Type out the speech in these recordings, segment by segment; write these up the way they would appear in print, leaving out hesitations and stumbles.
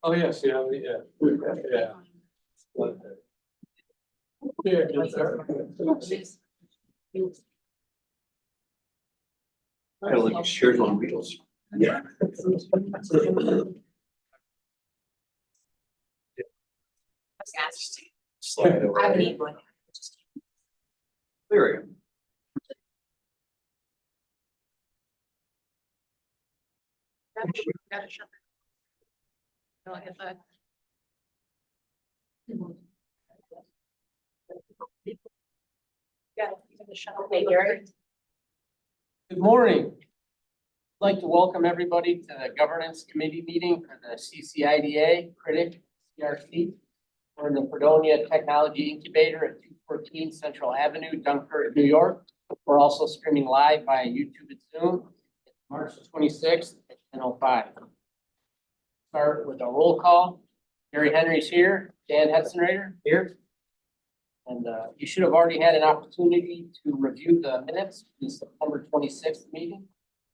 Oh, yes, yeah, yeah. Yeah. Yeah, yes, sir. Kind of like a shirt on wheels. Yeah. Slide over. I need one. There we go. Got a shot. No, if I. Got a shot. Okay, Gary. Good morning. I'd like to welcome everybody to the Governance Committee meeting for the CCIDA Critic CRC. We're in the Fredonia Technology Incubator at 214 Central Avenue, Dunkirk, New York. We're also streaming live via YouTube and Zoom. It's March 26th at 10:05. Start with a roll call. Gary Henry's here. Dan Hetzenrader here. And you should have already had an opportunity to review the minutes of the September 26th meeting.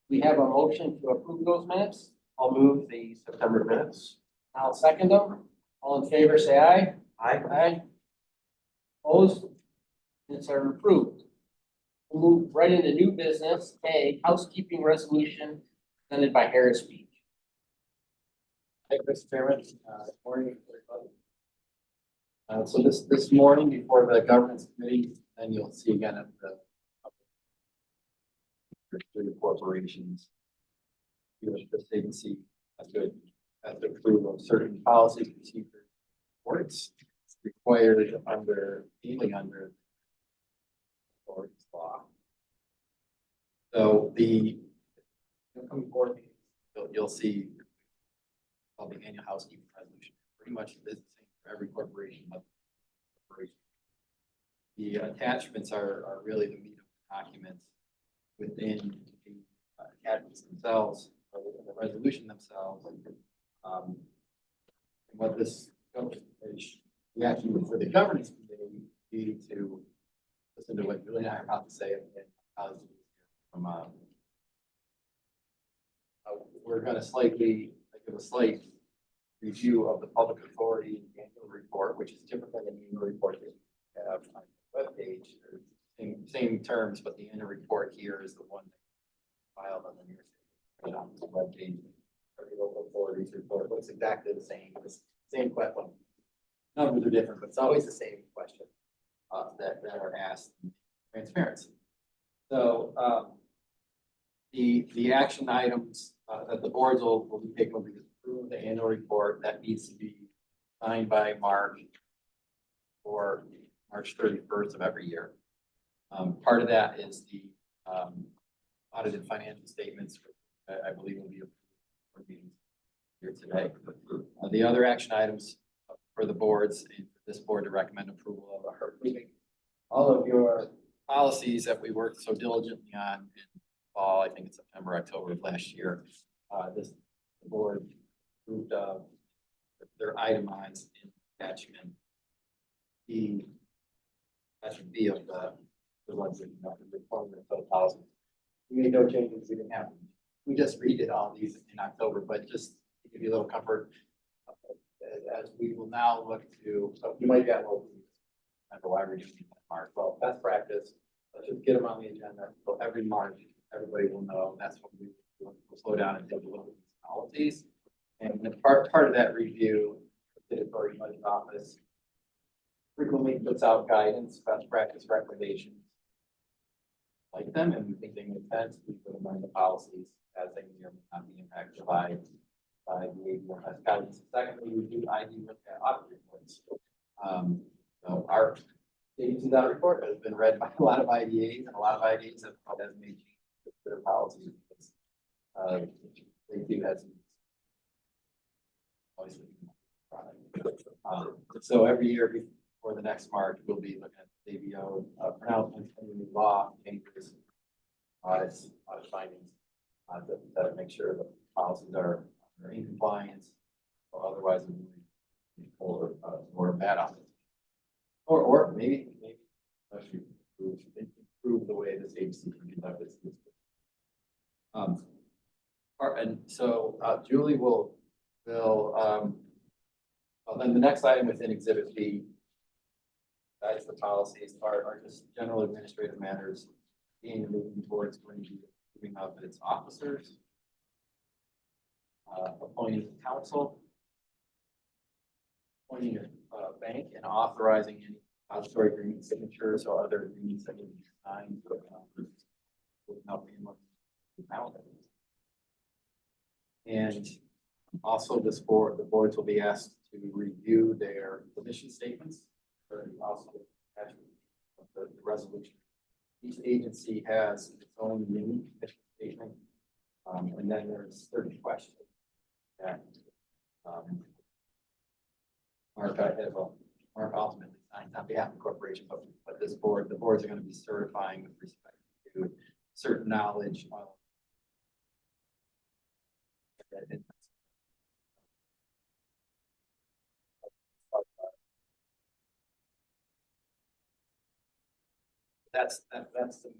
We have a motion to approve those minutes. I'll move the September minutes. I'll second them. All in favor, say aye. Aye. Aye. Opposed? Minutes are approved. We'll move right into new business, A, housekeeping resolution presented by Harris Beach. Thank you, Mr. Chairman. Morning, everybody. So this morning before the governance committee, and you'll see again at the corporations. This agency has to approve of certain policies, procedures, reports required under authorities law. So the coming board meetings, you'll see called the annual housekeeping resolution. Pretty much the same for every corporation. The attachments are really the meat of the documents within the attachments themselves, or within the resolution themselves. And what this is, we actually, for the governance committee, we need to listen to what Julie and I are about to say. From we're going to slightly give a slight review of the public authority annual report, which is different than the annual report that we have on the webpage. Same terms, but the annual report here is the one filed on the webpage. Every local authorities report looks exactly the same. It's the same question. Numbers are different, but it's always the same question that are asked in transparency. So the action items that the boards will be taking will be approve the annual report that needs to be signed by March 31st of every year. Part of that is the audited financial statements, which I believe will be approved here today. The other action items for the boards and for this board to recommend approval of are approving all of your policies that we worked so diligently on in fall, I think in September, October of last year. This board approved they're itemized in attachment B of the ones that the policy. We made no changes. We didn't have. We just redid all these in October, but just to give you a little comfort, as we will now look to. You might get well. I don't know why we're doing that, March. Well, best practice. Let's just get them on the agenda. So every March, everybody will know. That's what we'll slow down and take a look at these policies. And the part of that review, the authority budget office frequently puts out guidance, best practice recommendations. Like them, and we think they make sense. We put them on the policies as they may or may not be impacted by the ABMS guidance. Secondly, we do ID look at audit reports. So our agency audit report has been read by a lot of IDAs, and a lot of IDAs have made changes to their policies. They do have some. So every year before the next March, we'll be looking at the ABO pronouncements, new law changes, audit findings, to make sure the policies are in compliance, or otherwise or bad on it. Or maybe actually improve the way this agency can conduct its business. And so Julie will Well, then the next item within Exhibit B, that's the policies, are just general administrative matters being moving towards going to be moving up its officers, appointing counsel, appointing a bank, and authorizing any depository agreement signatures or other agreements that need to be signed. Without being out. And also the boards will be asked to review their mission statements, or also the resolution. Each agency has its own unique mission statement. And then there's 30 questions that Mark ultimately signs on behalf of the corporation, but the boards are going to be certifying with respect to certain knowledge of that's the attachment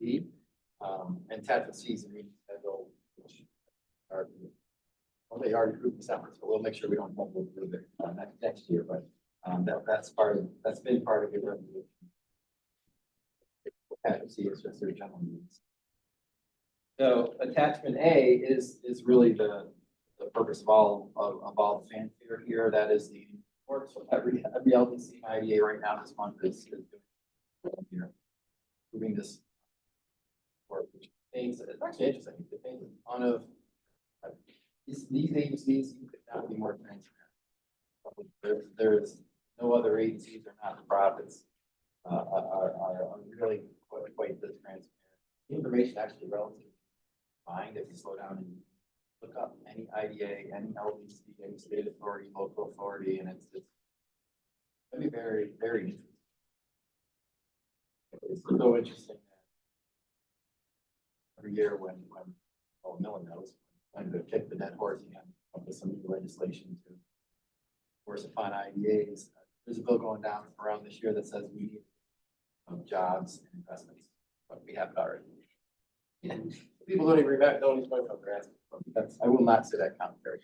B, and attachment C is the meeting schedule, which are, well, they already approved December, so we'll make sure we don't have to approve it next year, but that's been part of your resolution. Attachment C is just their general needs. So attachment A is really the purpose of all the fanfare here. That is the report. So every LDC IDA right now this month is doing here, moving this report, which contains, it's actually interesting. It contains a ton of these agencies you could not be more transparent. There's no other agencies or not-for-profits are really quite this transparent. The information actually relative find if you slow down and look up any IDA, any LDC, any state authority, local authority, and it's gonna be very, very interesting. It's so interesting that every year when no one knows when to kick the dead horse again, up with some new legislation to force upon IDAs. There's a bill going down around this year that says we need jobs and investments, but we have it already. Yeah. People don't even remember, don't even know they're asking. I will not say that commentary.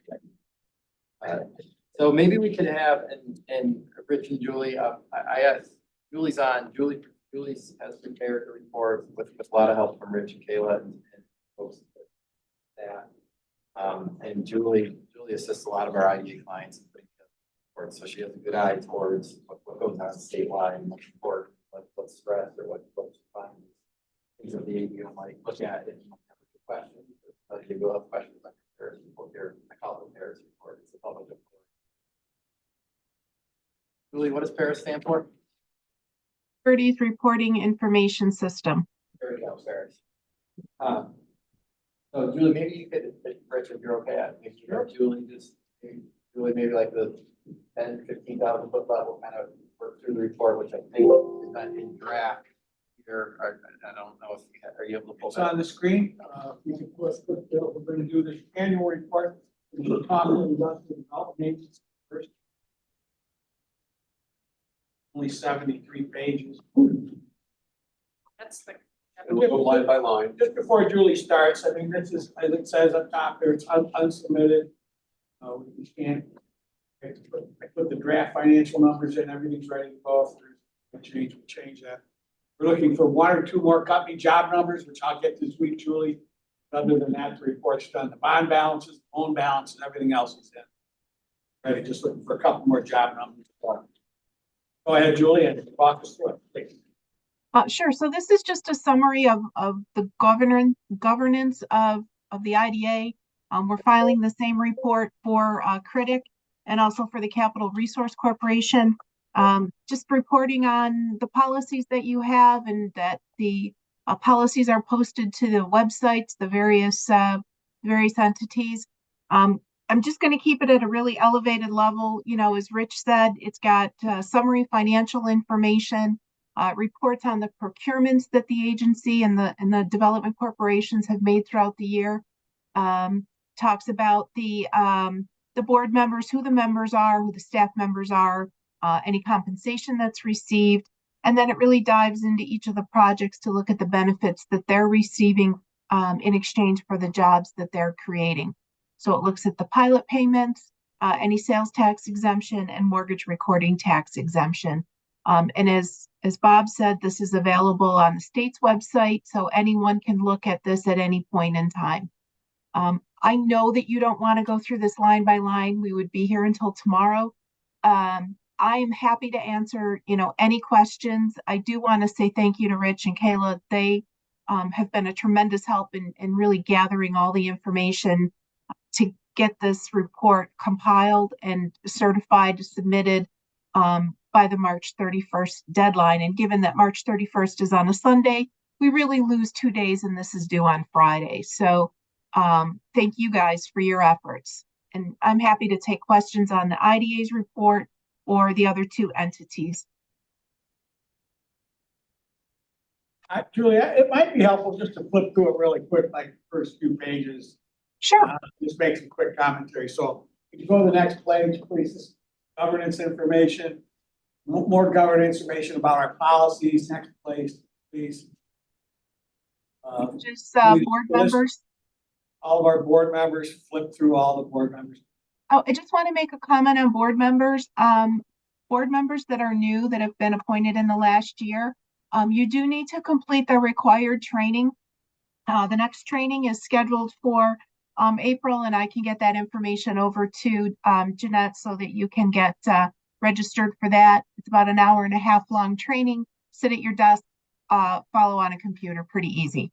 So maybe we could have, and Rich and Julie, I asked, Julie's on, Julie has prepared a report with a lot of help from Rich and Kayla and folks that. And Julie assists a lot of our IDA clients in putting together reports, so she has a good eye towards what goes on statewide and what's important, what's stressed or what's fun. Things that the ADO might look at if you have a question. You will have questions like Paris report here. I call it the Paris report. It's a public report. Julie, what does Paris stand for? Securities Reporting Information System. There we go, Paris. So Julie, maybe you could, Rich, if you're okay, make sure Julie maybe like the 10, 15,000 foot level kind of work through the report, which I think is not in draft. I don't know if are you able to pull It's that? on the screen. We can put, we're going to do the annual report. We'll talk about industrial development agency first. Only 73 pages. That's the. We'll go line by line. Just before Julie starts, I mean, this is, as it says up top there, it's unsubmitted. We can't. I put the draft financial numbers in, everything's ready to go. If there's a change that. We're looking for 1 or 2 more company job numbers, which I'll get this week, Julie. Other than that, the report's done. The bond balances, loan balance, and everything else is in. Ready, just looking for a couple more job numbers. Go ahead, Julie, and walk us through it, please. Sure. So this is just a summary of the governance of the IDA. We're filing the same report for Critic and also for the Capital Resource Corporation. Just reporting on the policies that you have and that the policies are posted to the websites, the various entities. I'm just going to keep it at a really elevated level. You know, as Rich said, it's got summary financial information, reports on the procurements that the agency and the development corporations have made throughout the year. Talks about the board members, who the members are, who the staff members are, any compensation that's received, and then it really dives into each of the projects to look at the benefits that they're receiving in exchange for the jobs that they're creating. So it looks at the pilot payments, any sales tax exemption, and mortgage recording tax exemption. And as Bob said, this is available on the state's website, so anyone can look at this at any point in time. I know that you don't want to go through this line by line. We would be here until tomorrow. I am happy to answer, any questions. I do want to say thank you to Rich and Kayla. They have been a tremendous help in really gathering all the information to get this report compiled and certified, submitted by the March 31st deadline. And given that March 31st is on a Sunday, we really lose 2 days and this is due on Friday. So thank you guys for your efforts. And I'm happy to take questions on the IDA's report or the other two entities. Julia, it might be helpful just to flip through it really quick, like the first few pages. Sure. Just make some quick commentary. So if you go to the next page, please, this governance information, more governance information about our policies. Next place, please. Just we board list members. All of our board members, flip through all the board members. Oh, I just want to make a comment on board members. Board members that are new, that have been appointed in the last year, you do need to complete the required training. The next training is scheduled for April, and I can get that information over to Jeanette so that you can get registered for that. It's about an hour and a half long training. Sit at your desk, follow on a computer, pretty easy.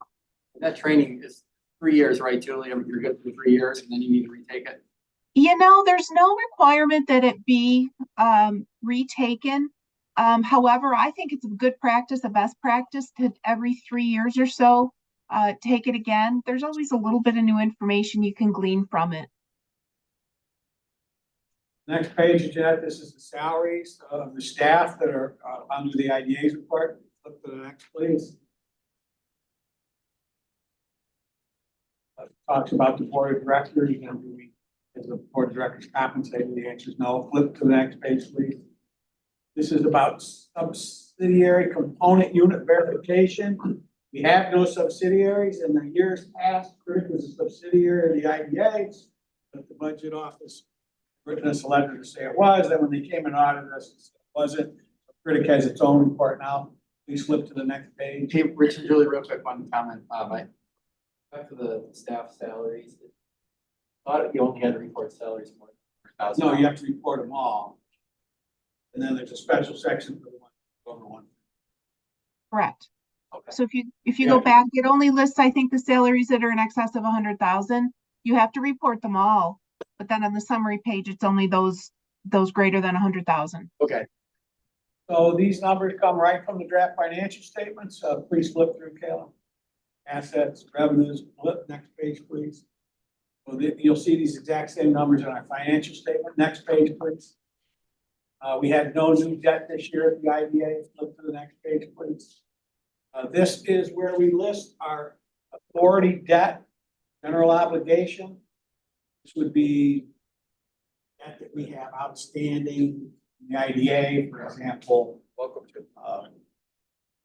That training is 3 years, right, Julie? I mean, you're good for 3 years and then you need to retake it. There's no requirement that it be retaken. However, I think it's a good practice, a best practice to every 3 years or so, take it again. There's always a little bit of new information you can glean from it. Next page, Jeanette, this is the salaries of the staff that are under the IDA's report. Flip to the next, please. Talks about the board of directors and do we, is the board of directors compensated? The answer is no. Flip to the next page, please. This is about subsidiary component unit verification. We have no subsidiaries. In the years past, Critic was a subsidiary of the IDA, but the budget office written us a letter to say it was. Then when they came and audited us, it wasn't. Critic has its own report now. Please flip to the next page. Hey, Rich and Julie, real quick, one comment. Back to the staff salaries. I thought you only had to report salaries more than $100,000. No, you have to report them all. And then there's a special section for the one over one. Correct. Okay. So if you go back, it only lists, I think, the salaries that are in excess of 100,000. You have to report them all, but then on the summary page, it's only those greater than 100,000. Okay. So these numbers come right from the draft financial statements. Please flip through, Kayla. Assets, revenues, flip next page, please. So you'll see these exact same numbers in our financial statement. Next page, please. We had no new debt this year at the IDA. Flip to the next page, please. This is where we list our authority debt, general obligation. This would be debt that we have outstanding in the IDA, for example. Welcome to.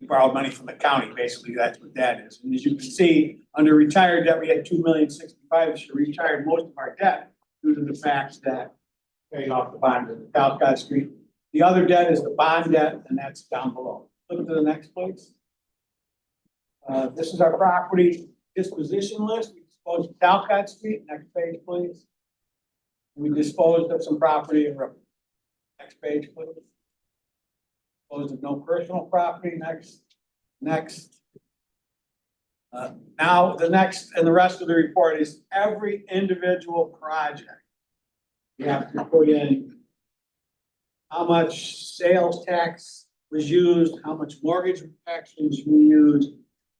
We borrowed money from the county, basically, that's what that is. And as you can see, under retired debt, we had $2,065,000 this year. We retired most of our debt due to the fact that paid off the bond at Talcott Street. The other debt is the bond debt, and that's down below. Look to the next, please. This is our property disposition list. We disposed of Talcott Street. Next page, please. We disposed of some property in River. Next page, please. Disposed of no personal property. Next. Now the next and the rest of the report is every individual project. You have to put in how much sales tax was used, how much mortgage tax was used,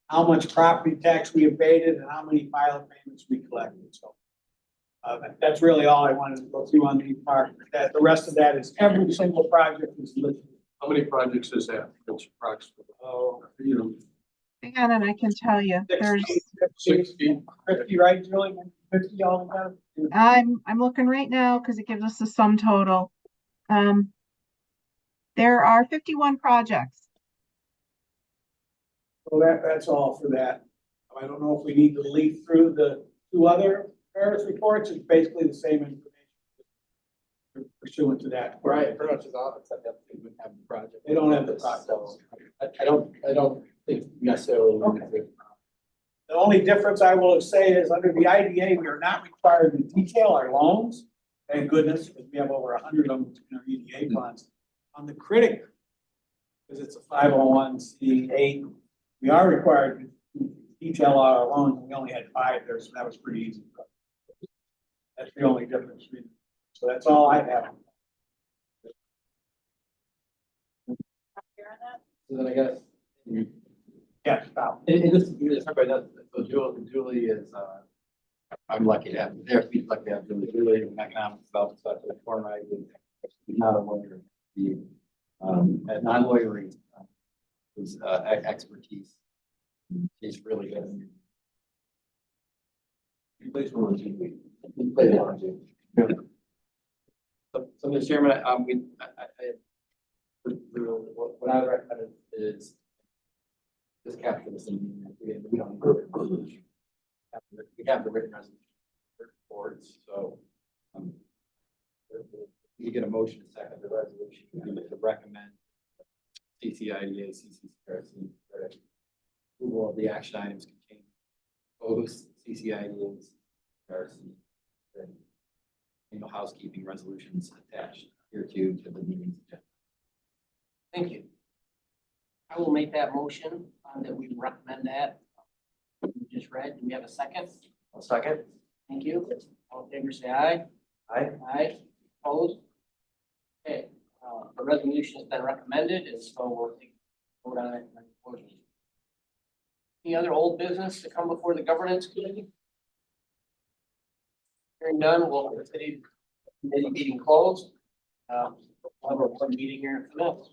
how much property tax we abated, and how many pilot payments we collected. So that's really all I wanted to go through on the part. The rest of that is every single project is listed. How many projects is that? Which approximately? Oh, Hang on, and I can tell you, there's, 60. 50, right, Julie? 50 altogether? I'm looking right now because it gives us the sum total. There are 51 projects. So that's all for that. I don't know if we need to leaf through the two other Ferris reports. It's basically the same information. pursuant to that. Right, pretty much is all, except that they wouldn't have the project. They don't have the project. So, I don't think necessarily. Okay. The only difference I will say is under the IDA, we are not required to detail our loans. Thank goodness, because we have over 100 of them in our EDA funds. On the critic, because it's a 501c8, we are required to detail our loans. We only had 5 there, so that was pretty easy. That's the only difference. So that's all I have. Here on that? So then I guess, Yeah, stop. and this, everybody knows, so Julie is, I'm lucky to have, we're lucky to have Julie in economic development, so I feel former, she's not a lawyer. The, and non-lawyering, is, expertise. She's really good. You play for Julie. You play for Julie. So, Mr. Chairman, what I recommend is just capture this in, we don't. We have the written resolution boards, so. You get a motion to second the resolution, to recommend CCIDA, CCCRC, approval of the action items contained. Both CCIDAs, CRC, housekeeping resolutions attached here to the meeting's agenda. Thank you. I will make that motion that we recommend that. We just read. Do we have a second? I'll second. Thank you. All in favor, say aye. Aye. Aye. Opposed? Okay, the resolution has been recommended, and so we'll take a vote on it. Any other old business to come before the governance committee? Hearing none, we'll consider the committee meeting closed. We'll have a board meeting here in a few minutes.